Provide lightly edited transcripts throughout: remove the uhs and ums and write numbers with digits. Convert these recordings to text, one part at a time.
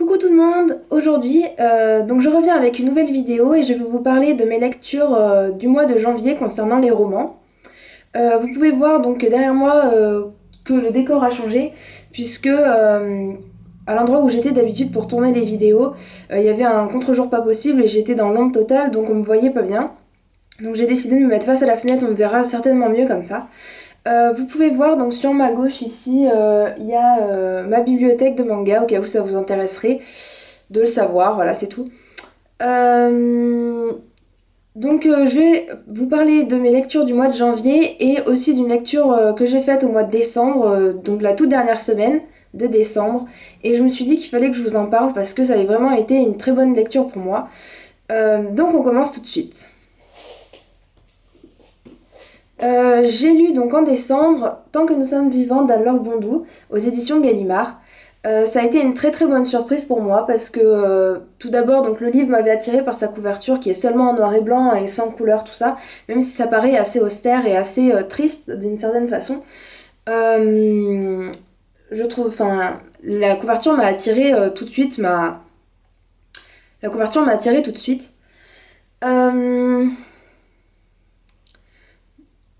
Coucou tout le monde, aujourd'hui je reviens avec une nouvelle vidéo et je vais vous parler de mes lectures du mois de janvier concernant les romans. Vous pouvez voir donc derrière moi que le décor a changé puisque à l'endroit où j'étais d'habitude pour tourner les vidéos, il y avait un contre-jour pas possible et j'étais dans l'ombre totale donc on me voyait pas bien. Donc j'ai décidé de me mettre face à la fenêtre, on me verra certainement mieux comme ça. Vous pouvez voir donc sur ma gauche ici, il y a ma bibliothèque de manga au cas où ça vous intéresserait de le savoir, voilà c'est tout. Euh, je vais vous parler de mes lectures du mois de janvier et aussi d'une lecture que j'ai faite au mois de décembre, donc la toute dernière semaine de décembre. Et je me suis dit qu'il fallait que je vous en parle parce que ça avait vraiment été une très bonne lecture pour moi. Donc on commence tout de suite. J'ai lu donc en décembre Tant que nous sommes vivants d'Anne-Laure Bondou aux éditions Gallimard. Ça a été une très très bonne surprise pour moi parce que tout d'abord donc le livre m'avait attiré par sa couverture qui est seulement en noir et blanc et sans couleur tout ça, même si ça paraît assez austère et assez triste d'une certaine façon. Je trouve, enfin, la couverture m'a attiré tout de suite, la couverture m'a attiré tout de suite.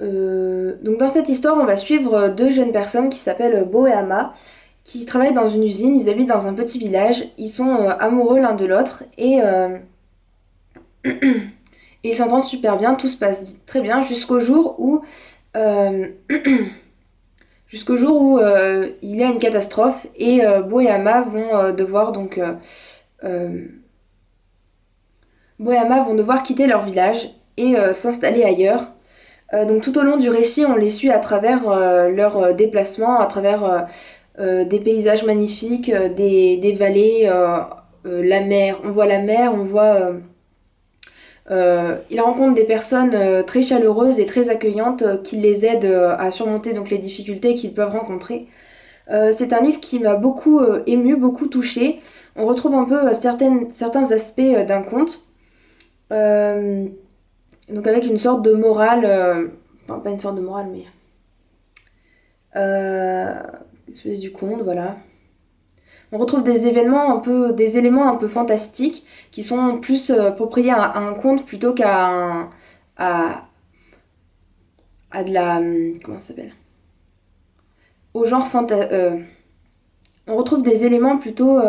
Euh, donc dans cette histoire, on va suivre deux jeunes personnes qui s'appellent Bo et Ama, qui travaillent dans une usine, ils habitent dans un petit village, ils sont amoureux l'un de l'autre et ils s'entendent super bien, tout se passe très bien euh, jusqu'au jour où il y a une catastrophe et Bo et Ama vont devoir euh, Bo et Ama vont devoir quitter leur village et s'installer ailleurs. Donc tout au long du récit, on les suit à travers leurs déplacements, à travers des paysages magnifiques, des vallées, la mer. On voit la mer, on voit... ils rencontrent des personnes très chaleureuses et très accueillantes qui les aident à surmonter donc, les difficultés qu'ils peuvent rencontrer. C'est un livre qui m'a beaucoup ému, beaucoup touché. On retrouve un peu certains aspects d'un conte. Euh, donc avec une sorte de morale, enfin pas une sorte de morale, mais euh, espèce du conte, voilà. On retrouve des éléments un peu fantastiques qui sont plus appropriés à un conte plutôt à, à de la, comment ça s'appelle, au genre on retrouve des éléments plutôt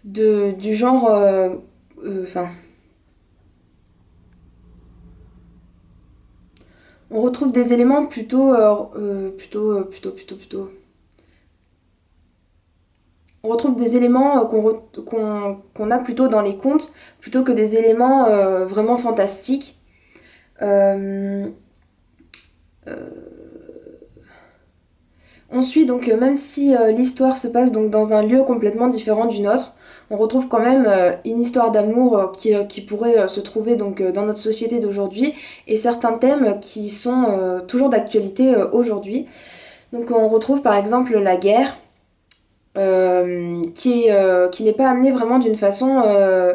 du genre, enfin, on retrouve des éléments plutôt on retrouve des éléments qu'on a plutôt dans les contes plutôt que des éléments vraiment fantastiques. Euh, on suit donc, même si l'histoire se passe donc dans un lieu complètement différent du nôtre, on retrouve quand même une histoire d'amour qui pourrait se trouver donc dans notre société d'aujourd'hui et certains thèmes qui sont toujours d'actualité aujourd'hui. Donc on retrouve par exemple la guerre, qui n'est pas amenée vraiment d'une façon euh,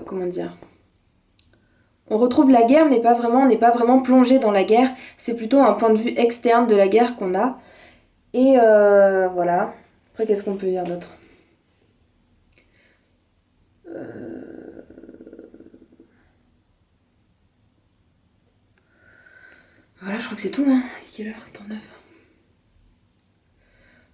comment dire, on retrouve la guerre mais pas vraiment, on n'est pas vraiment plongé dans la guerre, c'est plutôt un point de vue externe de la guerre qu'on a et voilà. Après qu'est-ce qu'on peut dire d'autre? Voilà, je crois que c'est tout, hein. Quelle heure? Attends, 9.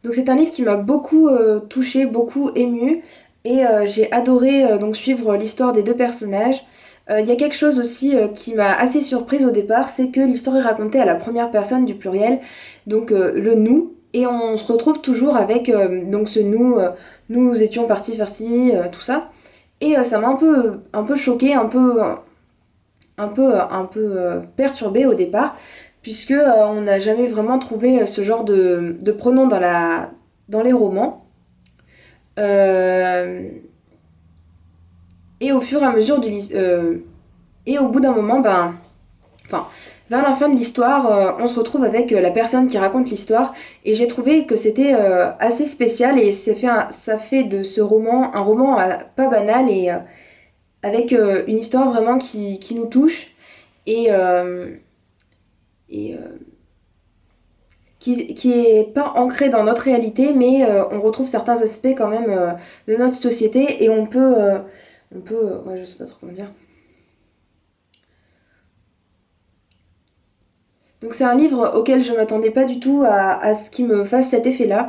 Donc c'est un livre qui m'a beaucoup touchée, beaucoup émue et j'ai adoré donc suivre l'histoire des deux personnages. Il y a quelque chose aussi qui m'a assez surprise au départ, c'est que l'histoire est racontée à la première personne du pluriel, donc le nous, et on se retrouve toujours avec donc ce nous, nous étions partis faire ci, tout ça. Et ça m'a un peu choquée, un peu perturbée au départ, puisque on n'a jamais vraiment trouvé ce genre de pronom dans les romans. Euh, et au fur et à mesure et au bout d'un moment, enfin, vers la fin de l'histoire, on se retrouve avec la personne qui raconte l'histoire, et j'ai trouvé que c'était assez spécial, et ça fait de ce roman un roman pas banal, et avec une histoire vraiment qui nous touche, et, et qui est pas ancré dans notre réalité, mais on retrouve certains aspects quand même de notre société et ouais, je sais pas trop comment dire. Donc c'est un livre auquel je m'attendais pas du tout à ce qu'il me fasse cet effet-là.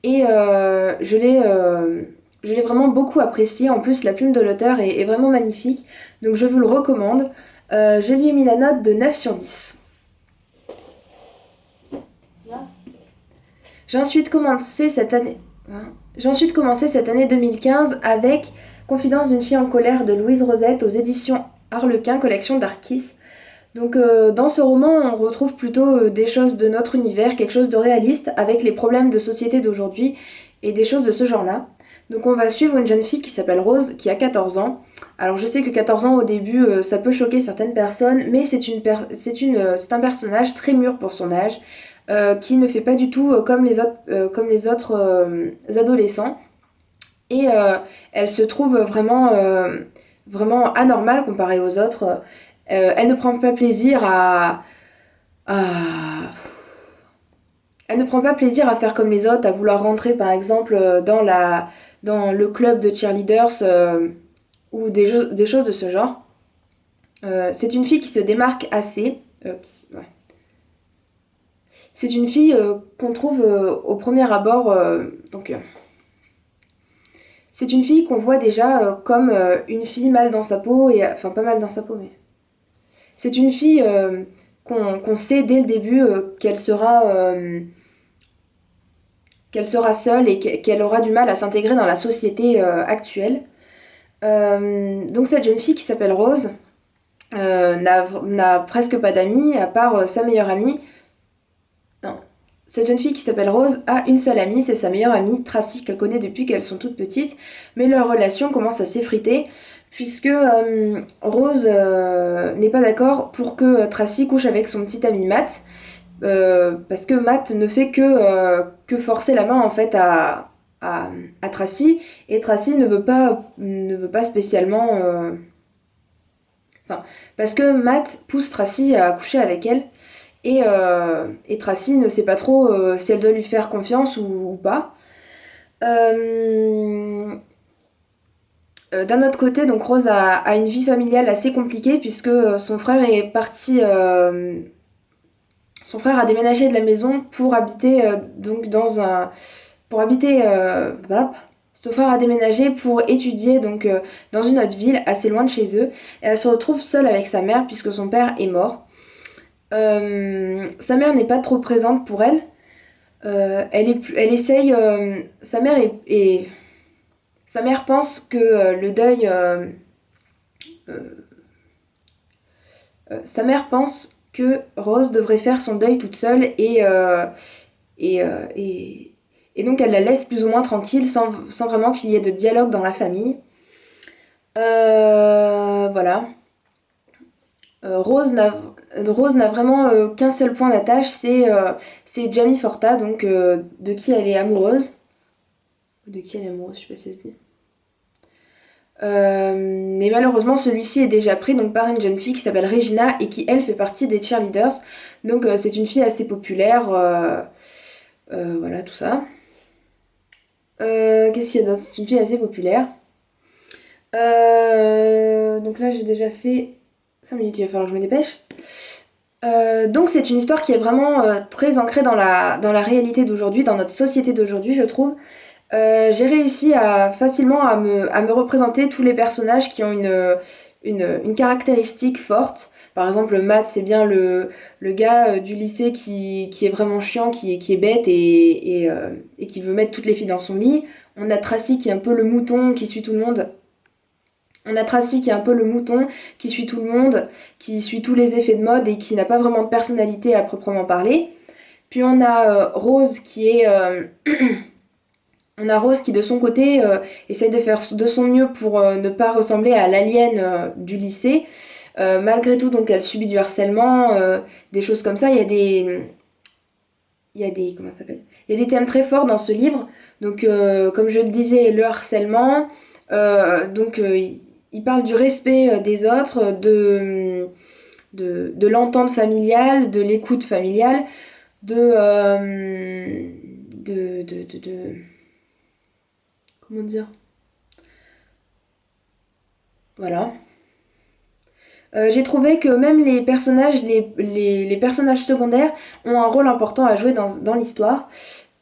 Et je l'ai vraiment beaucoup apprécié. En plus, la plume de l'auteur est vraiment magnifique. Donc je vous le recommande. Je lui ai mis la note de 9 sur 10. J'ai ensuite commencé cette année... J'ai ensuite commencé cette année 2015 avec Confidence d'une fille en colère de Louise Rosette aux éditions Harlequin, collection d'Arkis. Donc dans ce roman, on retrouve plutôt des choses de notre univers, quelque chose de réaliste avec les problèmes de société d'aujourd'hui et des choses de ce genre-là. Donc on va suivre une jeune fille qui s'appelle Rose, qui a 14 ans. Alors je sais que 14 ans au début, ça peut choquer certaines personnes, mais c'est un personnage très mûr pour son âge, qui ne fait pas du tout comme les autres adolescents. Et elle se trouve vraiment anormale comparée aux autres. Elle ne prend pas plaisir à... Elle ne prend pas plaisir à faire comme les autres, à vouloir rentrer par exemple dans le club de cheerleaders ou des choses de ce genre. C'est une fille qui se démarque assez. Ouais. C'est une fille qu'on trouve au premier abord. C'est une fille qu'on voit déjà comme une fille mal dans sa peau, enfin pas mal dans sa peau, mais c'est une fille qu'on sait dès le début qu'elle sera seule et qu'elle aura du mal à s'intégrer dans la société actuelle. Donc cette jeune fille qui s'appelle Rose n'a presque pas d'amis à part sa meilleure amie. Non. Cette jeune fille qui s'appelle Rose a une seule amie, c'est sa meilleure amie Tracy qu'elle connaît depuis qu'elles sont toutes petites, mais leur relation commence à s'effriter puisque Rose n'est pas d'accord pour que Tracy couche avec son petit ami Matt, parce que Matt ne fait que forcer la main en fait à Tracy, et Tracy ne veut pas spécialement... Enfin, parce que Matt pousse Tracy à coucher avec elle, et Tracy ne sait pas trop si elle doit lui faire confiance ou pas. D'un autre côté, donc Rose a une vie familiale assez compliquée puisque son frère est parti... son frère a déménagé de la maison pour habiter donc dans un... Pour habiter... Voilà. Son frère a déménagé pour étudier donc dans une autre ville assez loin de chez eux. Et elle se retrouve seule avec sa mère puisque son père est mort. Sa mère n'est pas trop présente pour elle. Elle essaye... sa mère sa mère pense que le deuil... sa mère pense que Rose devrait faire son deuil toute seule et donc elle la laisse plus ou moins tranquille sans vraiment qu'il y ait de dialogue dans la famille. Voilà. Rose n'a vraiment qu'un seul point d'attache, c'est Jamie Forta, donc de qui elle est amoureuse. De qui elle est amoureuse, je sais pas si ça se dit. Mais malheureusement celui-ci est déjà pris donc par une jeune fille qui s'appelle Regina et qui elle fait partie des cheerleaders. Donc c'est une fille assez populaire, voilà tout ça. Qu'est-ce qu'il y a d'autre? C'est une fille assez populaire. Donc là j'ai déjà fait 5 minutes, il va falloir que je me dépêche. Donc c'est une histoire qui est vraiment très ancrée dans la réalité d'aujourd'hui, dans notre société d'aujourd'hui je trouve. J'ai réussi facilement à me représenter tous les personnages qui ont une caractéristique forte. Par exemple, Matt, c'est bien le gars du lycée qui est vraiment chiant, qui est bête et qui veut mettre toutes les filles dans son lit. On a Tracy qui est un peu le mouton qui suit tout le monde. On a Tracy qui est un peu le mouton qui suit tout le monde, qui suit tous les effets de mode et qui n'a pas vraiment de personnalité à proprement parler. Puis on a Rose qui est... On a Rose qui de son côté essaye de faire de son mieux pour ne pas ressembler à l'alien du lycée. Malgré tout, donc elle subit du harcèlement, des choses comme ça. Il y a des comment ça s'appelle? Il y a des thèmes très forts dans ce livre. Donc comme je le disais, le harcèlement. Il parle du respect des autres, de l'entente familiale, de l'écoute familiale. de, euh, de comment dire? Voilà. J'ai trouvé que même les personnages, les personnages secondaires ont un rôle important à jouer dans l'histoire.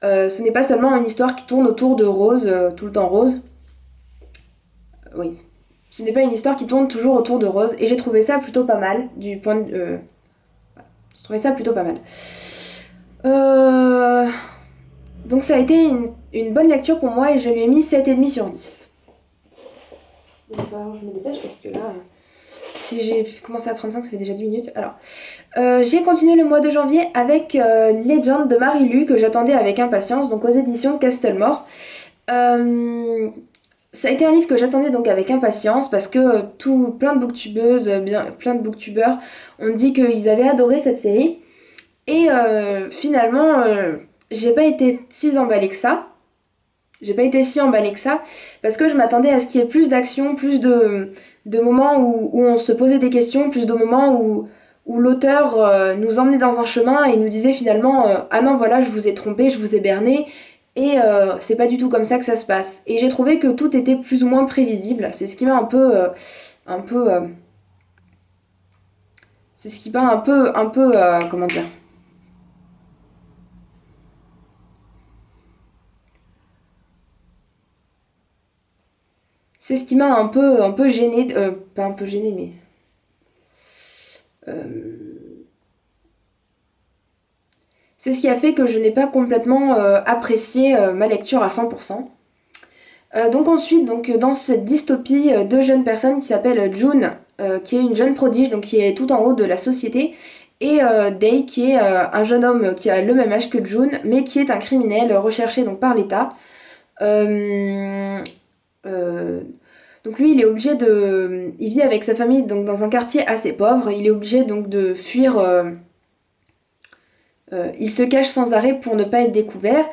Ce n'est pas seulement une histoire qui tourne autour de Rose, tout le temps Rose. Oui. Ce n'est pas une histoire qui tourne toujours autour de Rose. Et j'ai trouvé ça plutôt pas mal, du point de... j'ai trouvé ça plutôt pas mal. Euh, Donc ça a été une bonne lecture pour moi et je lui ai mis 7,5 sur 10. Donc, alors, je me dépêche parce que là... Si j'ai commencé à 35, ça fait déjà 10 minutes. Alors, j'ai continué le mois de janvier avec Legend de Marie-Lu que j'attendais avec impatience, donc aux éditions Castlemore. Ça a été un livre que j'attendais donc avec impatience parce que plein de booktubeuses, plein de booktubeurs ont dit qu'ils avaient adoré cette série. Et finalement, j'ai pas été si emballée que ça. J'ai pas été si emballée que ça parce que je m'attendais à ce qu'il y ait plus d'action, plus de moments où on se posait des questions, plus de moments où l'auteur nous emmenait dans un chemin et nous disait finalement ah non voilà je vous ai trompé, je vous ai berné et c'est pas du tout comme ça que ça se passe. Et j'ai trouvé que tout était plus ou moins prévisible. C'est ce qui m'a un peu c'est ce qui m'a comment dire. C'est ce qui m'a un peu gênée, pas un peu gênée mais euh, c'est ce qui a fait que je n'ai pas complètement apprécié ma lecture à 100%. Donc ensuite, dans cette dystopie, deux jeunes personnes qui s'appellent June, qui est une jeune prodige, donc qui est tout en haut de la société, et Day, qui est un jeune homme qui a le même âge que June, mais qui est un criminel recherché donc par l'État. Euh, euh, donc lui, il est obligé de... Il vit avec sa famille donc dans un quartier assez pauvre, il est obligé donc de fuir... il se cache sans arrêt pour ne pas être découvert.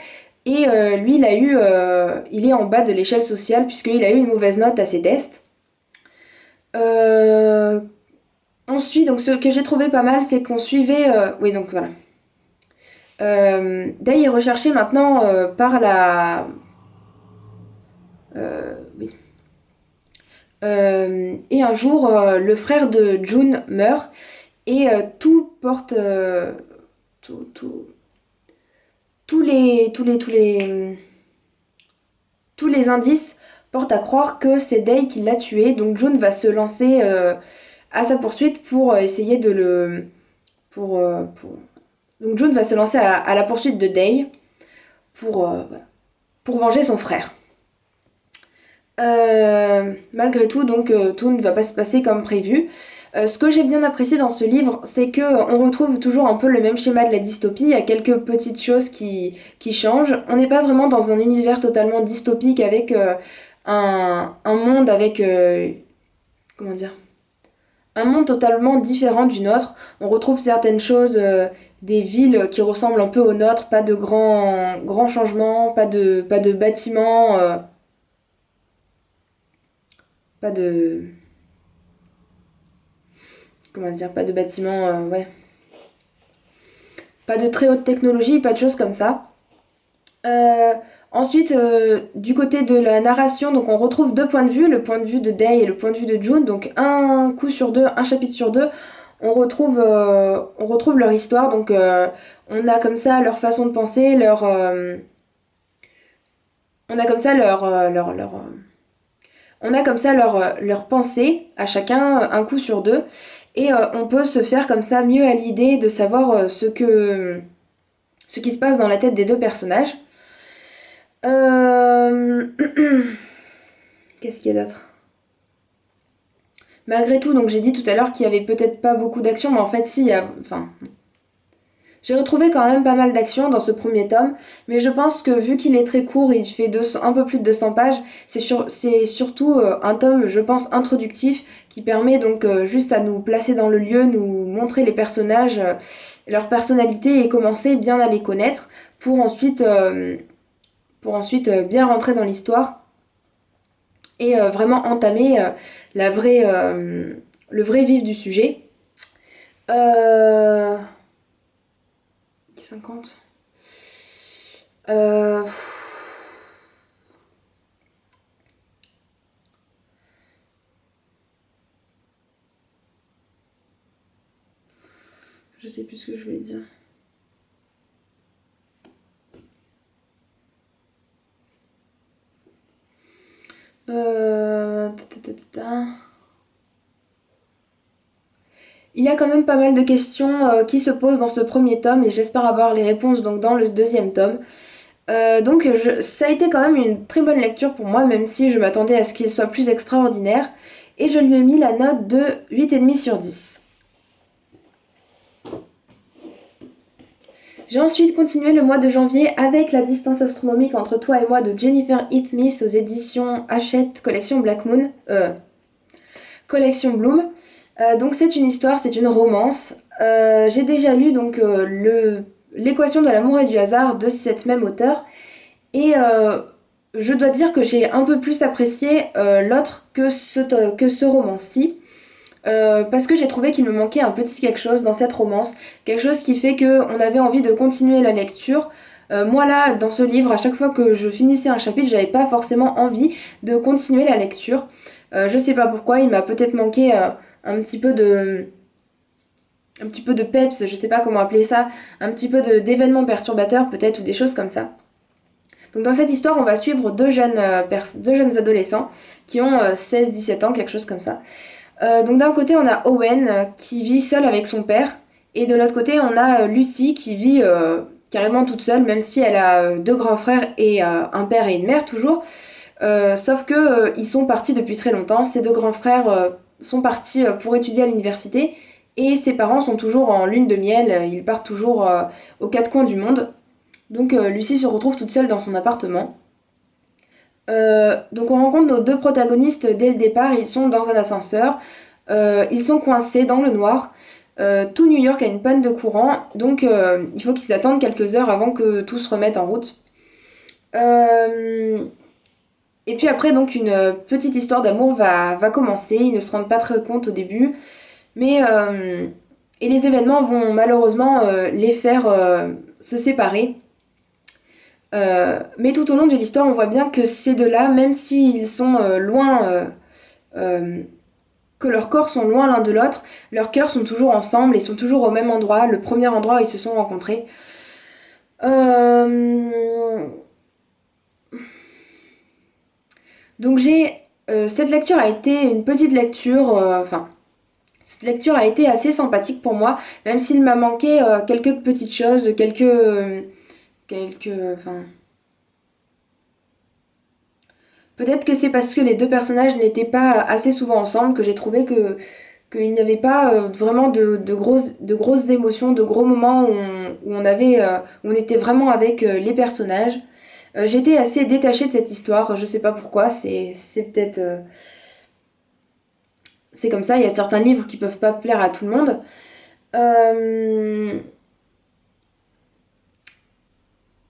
Et lui, il est en bas de l'échelle sociale puisqu'il a eu une mauvaise note à ses tests. Euh, Ensuite, donc ce que j'ai trouvé pas mal, c'est qu'on suivait. Oui, donc voilà. Day est recherché maintenant par la. Oui. Et un jour, le frère de June meurt et tout porte. Tout, tout, tous les indices portent à croire que c'est Day qui l'a tué. Donc June va se lancer à sa poursuite pour essayer de le... Donc June va se lancer à la poursuite de Day voilà, pour venger son frère. Malgré tout, donc tout ne va pas se passer comme prévu. Ce que j'ai bien apprécié dans ce livre, c'est que on retrouve toujours un peu le même schéma de la dystopie. Il y a quelques petites choses qui changent. On n'est pas vraiment dans un univers totalement dystopique avec un monde avec comment dire, un monde totalement différent du nôtre. On retrouve certaines choses, des villes qui ressemblent un peu au nôtre, pas de grands changements, pas de bâtiments, pas de comment dire, pas de bâtiments, ouais, pas de très haute technologie, pas de choses comme ça. Euh, Ensuite, du côté de la narration, donc on retrouve deux points de vue, le point de vue de Day et le point de vue de June. Donc un coup sur deux, un chapitre sur deux, on retrouve leur histoire. Donc on a comme ça leur façon de penser, on a comme ça on a comme ça leur pensée à chacun, un coup sur deux. Et on peut se faire comme ça mieux à l'idée de savoir ce qui se passe dans la tête des deux personnages. Euh... Qu'est-ce qu'il y a d'autre? Malgré tout, donc j'ai dit tout à l'heure qu'il y avait peut-être pas beaucoup d'action, mais en fait si, il y a... Enfin, j'ai retrouvé quand même pas mal d'action dans ce premier tome, mais je pense que vu qu'il est très court, il fait un peu plus de 200 pages, c'est surtout un tome, je pense, introductif, qui permet donc juste à nous placer dans le lieu, nous montrer les personnages, leur personnalité et commencer bien à les connaître pour ensuite bien rentrer dans l'histoire et vraiment entamer le vrai vif du sujet. Euh, 50. Euh... Je sais plus ce que je voulais dire. Il y a quand même pas mal de questions qui se posent dans ce premier tome et j'espère avoir les réponses donc dans le deuxième tome. Ça a été quand même une très bonne lecture pour moi, même si je m'attendais à ce qu'il soit plus extraordinaire. Et je lui ai mis la note de 8,5 sur 10. J'ai ensuite continué le mois de janvier avec La distance astronomique entre toi et moi de Jennifer Heath Smith aux éditions Hachette, collection Black Moon, collection Bloom. Donc c'est une histoire, c'est une romance. J'ai déjà lu donc l'équation de l'amour et du hasard de cette même auteure et je dois dire que j'ai un peu plus apprécié l'autre que ce roman-ci. Parce que j'ai trouvé qu'il me manquait un petit quelque chose dans cette romance, quelque chose qui fait qu'on avait envie de continuer la lecture. Moi là, dans ce livre, à chaque fois que je finissais un chapitre, j'avais pas forcément envie de continuer la lecture. Je sais pas pourquoi, il m'a peut-être manqué un petit peu de peps, je sais pas comment appeler ça, un petit peu d'événements perturbateurs peut-être ou des choses comme ça. Donc dans cette histoire, on va suivre deux jeunes adolescents qui ont 16-17 ans, quelque chose comme ça. Donc d'un côté on a Owen qui vit seul avec son père et de l'autre côté on a Lucy qui vit carrément toute seule même si elle a deux grands frères et un père et une mère toujours. Sauf que ils sont partis depuis très longtemps. Ces deux grands frères sont partis pour étudier à l'université et ses parents sont toujours en lune de miel, ils partent toujours aux quatre coins du monde. Donc Lucy se retrouve toute seule dans son appartement. Donc on rencontre nos deux protagonistes dès le départ, ils sont dans un ascenseur, ils sont coincés dans le noir, tout New York a une panne de courant, donc il faut qu'ils attendent quelques heures avant que tout se remette en route. Et puis après donc une petite histoire d'amour va commencer, ils ne se rendent pas très compte au début, mais et les événements vont malheureusement les faire se séparer. Mais tout au long de l'histoire, on voit bien que ces deux-là, même s'ils sont loin, que leurs corps sont loin l'un de l'autre, leurs cœurs sont toujours ensemble et sont toujours au même endroit, le premier endroit où ils se sont rencontrés. Donc cette lecture a été une petite lecture, cette lecture a été assez sympathique pour moi, même s'il m'a manqué quelques petites choses, peut-être que c'est parce que les deux personnages n'étaient pas assez souvent ensemble que j'ai trouvé qu'il n'y avait pas vraiment de grosses émotions, de gros moments où on était vraiment avec les personnages. J'étais assez détachée de cette histoire, je sais pas pourquoi, c'est peut-être... c'est comme ça, il y a certains livres qui peuvent pas plaire à tout le monde.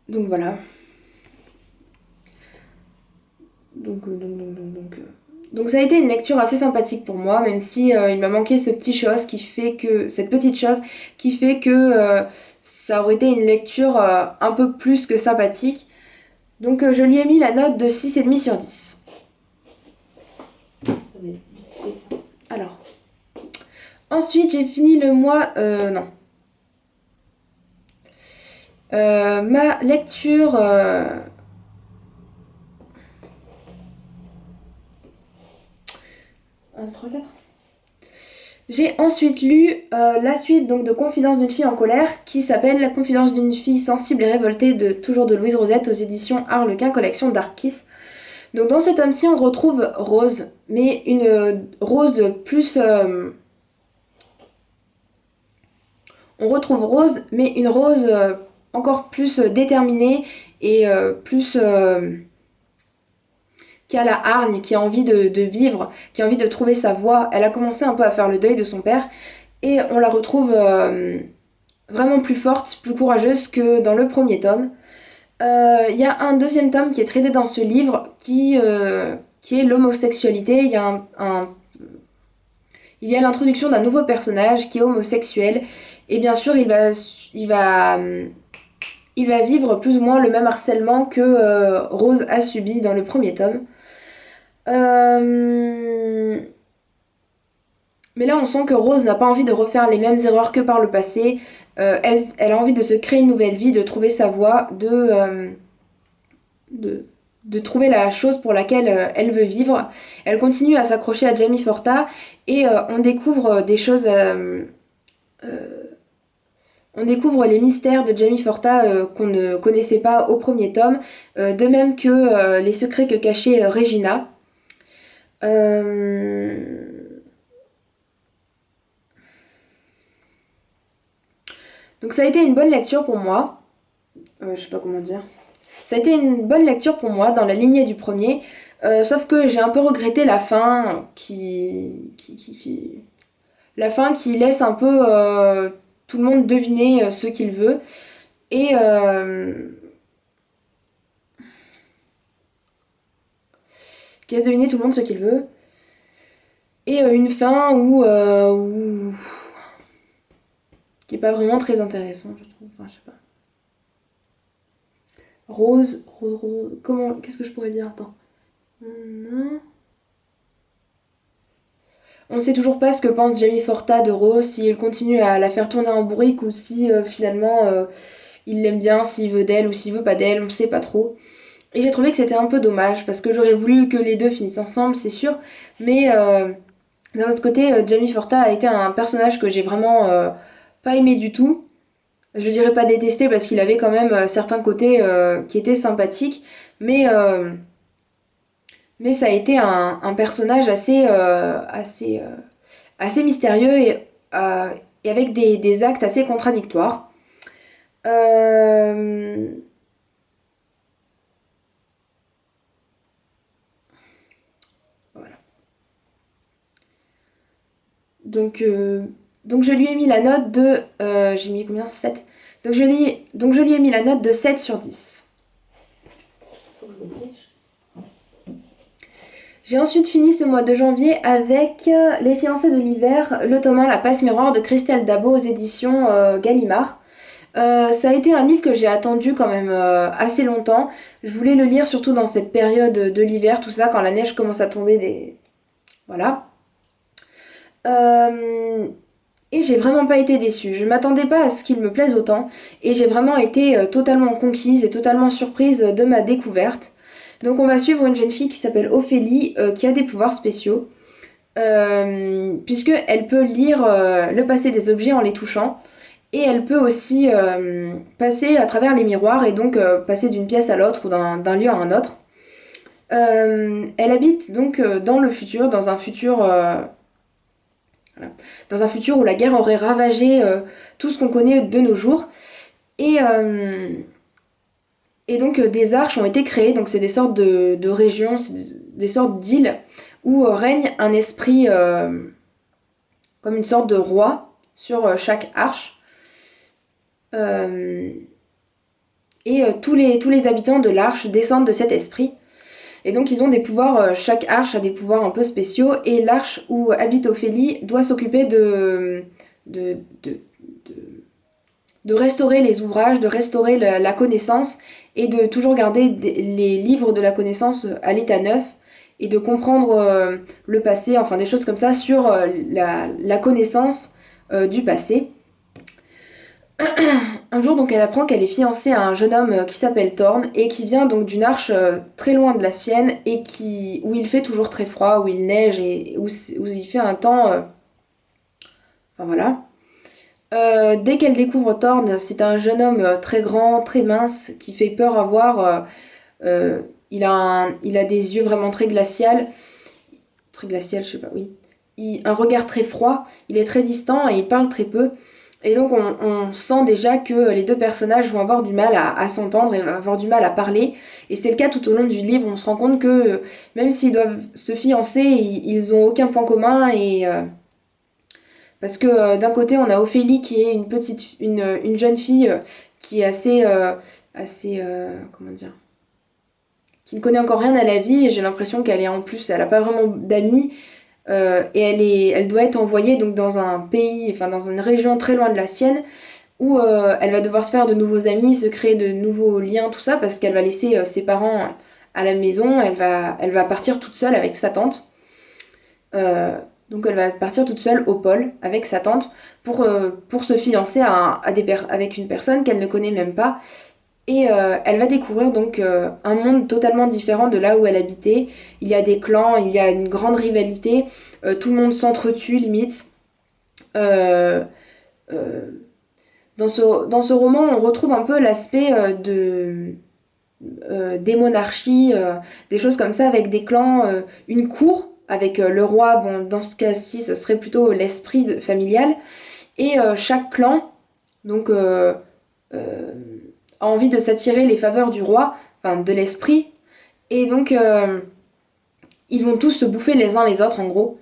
Donc voilà. Donc ça a été une lecture assez sympathique pour moi, même si il m'a manqué cette petite chose qui fait que ça aurait été une lecture un peu plus que sympathique. Donc je lui ai mis la note de 6,5 sur 10. Ça va être vite fait ça. Alors. Ensuite j'ai fini le mois... non. Ma lecture... 1, 3, 4. J'ai ensuite lu la suite donc de Confidence d'une fille en colère qui s'appelle La confidence d'une fille sensible et révoltée toujours de Louise Rosette aux éditions Harlequin, collection Dark Kiss. Donc dans ce tome-ci on retrouve Rose, mais une Rose plus... on retrouve Rose, mais une Rose encore plus déterminée et plus... qui a la hargne, qui a envie de vivre, qui a envie de trouver sa voie. Elle a commencé un peu à faire le deuil de son père et on la retrouve vraiment plus forte, plus courageuse que dans le premier tome. Il y a un deuxième tome qui est traité dans ce livre qui est l'homosexualité. Il il y a l'introduction d'un nouveau personnage qui est homosexuel, et bien sûr il va vivre plus ou moins le même harcèlement que Rose a subi dans le premier tome. Mais là, on sent que Rose n'a pas envie de refaire les mêmes erreurs que par le passé. Elle a envie de se créer une nouvelle vie, de trouver sa voie, de trouver la chose pour laquelle elle veut vivre. Elle continue à s'accrocher à Jamie Forta et on découvre des choses... on découvre les mystères de Jamie Forta qu'on ne connaissait pas au premier tome, de même que les secrets que cachait Regina. Donc ça a été une bonne lecture pour moi. Je sais pas comment dire. Ça a été une bonne lecture pour moi dans la lignée du premier. Sauf que j'ai un peu regretté la fin la fin qui laisse un peu tout le monde deviner ce qu'il veut. Et qui laisse deviner tout le monde ce qu'il veut. Et une fin qui est pas vraiment très intéressante, je trouve. Enfin, je sais pas. Rose, comment, qu'est-ce que je pourrais dire? Attends. On sait toujours pas ce que pense Jamie Forta de Rose, s'il continue à la faire tourner en bourrique ou si finalement il l'aime bien, s'il veut d'elle ou s'il veut pas d'elle, on sait pas trop. Et j'ai trouvé que c'était un peu dommage parce que j'aurais voulu que les deux finissent ensemble, c'est sûr, mais d'un autre côté, Jamie Forta a été un personnage que j'ai vraiment pas aimé du tout. Je dirais pas détesté parce qu'il avait quand même certains côtés qui étaient sympathiques, mais ça a été un personnage assez mystérieux et avec des actes assez contradictoires. Voilà. Donc je lui ai mis la note de... j'ai mis combien? 7. Donc je lui ai mis la note de 7 sur 10. J'ai ensuite fini ce mois de janvier avec Les fiancés de l'hiver, le tome 1, La passe miroir de Christelle Dabo aux éditions Gallimard. Ça a été un livre que j'ai attendu quand même assez longtemps. Je voulais le lire surtout dans cette période de l'hiver, tout ça, quand la neige commence à tomber. Voilà. Et j'ai vraiment pas été déçue. Je m'attendais pas à ce qu'il me plaise autant. Et j'ai vraiment été totalement conquise et totalement surprise de ma découverte. Donc on va suivre une jeune fille qui s'appelle Ophélie, qui a des pouvoirs spéciaux. Puisqu'elle peut lire le passé des objets en les touchant. Et elle peut aussi passer à travers les miroirs et donc passer d'une pièce à l'autre ou d'un lieu à un autre. Elle habite donc dans le futur, dans un futur où la guerre aurait ravagé tout ce qu'on connaît de nos jours. Et donc des arches ont été créées, donc c'est des sortes de régions, des sortes d'îles où règne un esprit comme une sorte de roi sur chaque arche. Et tous les habitants de l'arche descendent de cet esprit. Et donc ils ont des pouvoirs, chaque arche a des pouvoirs un peu spéciaux, et l'arche où habite Ophélie doit s'occuper de restaurer les ouvrages, de restaurer la connaissance, et de toujours garder les livres de la connaissance à l'état neuf, et de comprendre le passé, enfin des choses comme ça sur la connaissance du passé. Un jour, donc, elle apprend qu'elle est fiancée à un jeune homme qui s'appelle Thorn et qui vient donc d'une arche très loin de la sienne et où il fait toujours très froid, où il neige et où il fait un temps... Enfin voilà. Dès qu'elle découvre Thorn, c'est un jeune homme très grand, très mince, qui fait peur à voir. Il a des yeux vraiment très glacial. Très glacial, je sais pas, oui. Un regard très froid, il est très distant et il parle très peu. Et donc on sent déjà que les deux personnages vont avoir du mal à s'entendre et avoir du mal à parler. Et c'est le cas tout au long du livre, on se rend compte que même s'ils doivent se fiancer, ils ont aucun point commun. Parce que d'un côté on a Ophélie qui est une jeune fille qui est comment dire, qui ne connaît encore rien à la vie, et j'ai l'impression qu'elle est en plus, elle n'a pas vraiment d'amis. et elle doit être envoyée donc dans un pays, enfin dans une région très loin de la sienne, où elle va devoir se faire de nouveaux amis, se créer de nouveaux liens, tout ça, parce qu'elle va laisser ses parents à la maison, elle va partir toute seule avec sa tante. Donc elle va partir toute seule au pôle avec sa tante pour se fiancer avec une personne qu'elle ne connaît même pas. Et elle va découvrir donc un monde totalement différent de là où elle habitait. Il y a des clans, il y a une grande rivalité, tout le monde s'entretue limite. Euh, euh, dans ce roman, on retrouve un peu l'aspect des monarchies, des choses comme ça, avec des clans, une cour, avec le roi, bon, dans ce cas-ci, ce serait plutôt familial, et chaque clan, donc, a envie de s'attirer les faveurs du roi, enfin de l'esprit, et donc, ils vont tous se bouffer les uns les autres, en gros.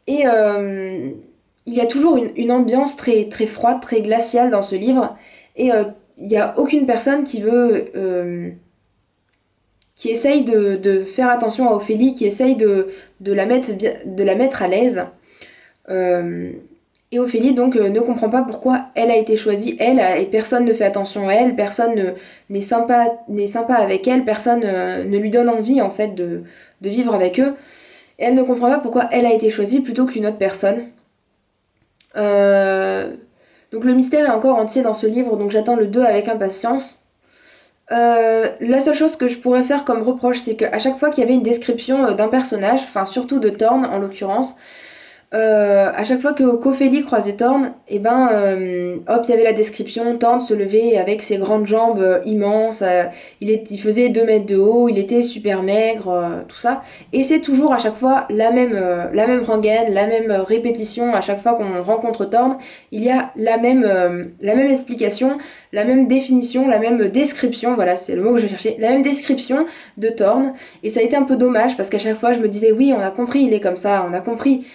Et il y a toujours une ambiance très, très froide, très glaciale dans ce livre, et il n'y a aucune personne qui essaye de faire attention à Ophélie, qui essaye de la mettre à l'aise. Et Ophélie donc ne comprend pas pourquoi elle a été choisie, elle, et personne ne fait attention à elle, personne n'est sympa avec elle, personne ne lui donne envie en fait de vivre avec eux. Et elle ne comprend pas pourquoi elle a été choisie plutôt qu'une autre personne. Donc le mystère est encore entier dans ce livre, donc j'attends le 2 avec impatience. La seule chose que je pourrais faire comme reproche, c'est qu'à chaque fois qu'il y avait une description d'un personnage, enfin surtout de Thorn en l'occurrence, à chaque fois qu'Ophélie croisait Thorn, et ben hop, il y avait la description, Thorn se levait avec ses grandes jambes immenses, il faisait 2 mètres de haut, il était super maigre, tout ça. Et c'est toujours à chaque fois la même rengaine, la même répétition, à chaque fois qu'on rencontre Thorn, il y a la même explication, la même définition, la même description, voilà c'est le mot que je cherchais, la même description de Thorn. Et ça a été un peu dommage parce qu'à chaque fois je me disais oui on a compris, il est comme ça, on a compris.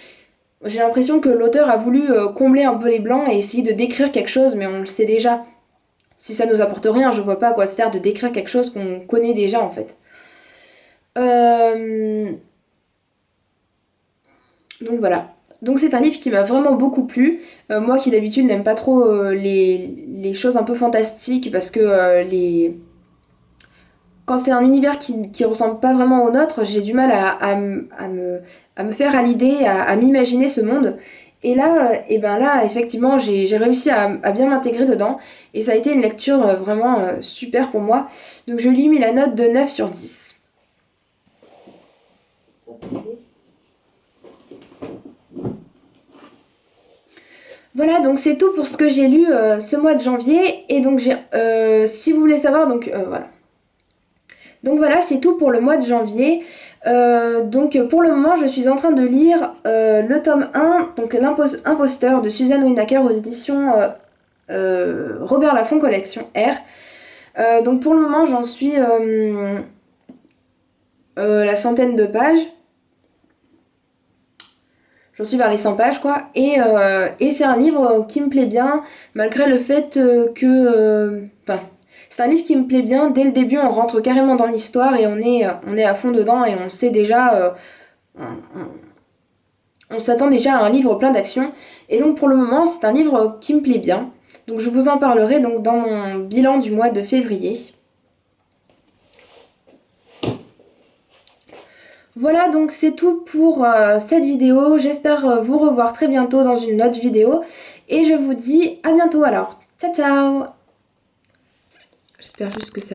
J'ai l'impression que l'auteur a voulu combler un peu les blancs et essayer de décrire quelque chose, mais on le sait déjà. Si ça nous apporte rien, je vois pas à quoi ça sert de décrire quelque chose qu'on connaît déjà en fait. Donc voilà. Donc c'est un livre qui m'a vraiment beaucoup plu. Moi qui d'habitude n'aime pas trop les choses un peu fantastiques parce que quand c'est un univers qui ressemble pas vraiment au nôtre, j'ai du mal à me faire à l'idée, à m'imaginer ce monde. Et là, et ben là, effectivement, j'ai réussi à bien m'intégrer dedans. Et ça a été une lecture vraiment super pour moi. Donc je lui ai mis la note de 9 sur 10. Voilà, donc c'est tout pour ce que j'ai lu ce mois de janvier. Et donc si vous voulez savoir, donc voilà. Donc voilà, c'est tout pour le mois de janvier. Donc pour le moment, je suis en train de lire le tome 1, donc l'imposteur de Suzanne Winacker aux éditions Robert Laffont Collection R. Donc pour le moment, j'en suis la centaine de pages. J'en suis vers les 100 pages quoi. Et c'est un livre qui me plaît bien, malgré le fait que... Enfin, c'est un livre qui me plaît bien. Dès le début, on rentre carrément dans l'histoire et on est à fond dedans et on sait déjà... on s'attend déjà à un livre plein d'action. Et donc pour le moment, c'est un livre qui me plaît bien. Donc je vous en parlerai donc dans mon bilan du mois de février. Voilà, donc c'est tout pour cette vidéo. J'espère vous revoir très bientôt dans une autre vidéo. Et je vous dis à bientôt alors. Ciao ciao! J'espère juste que ça...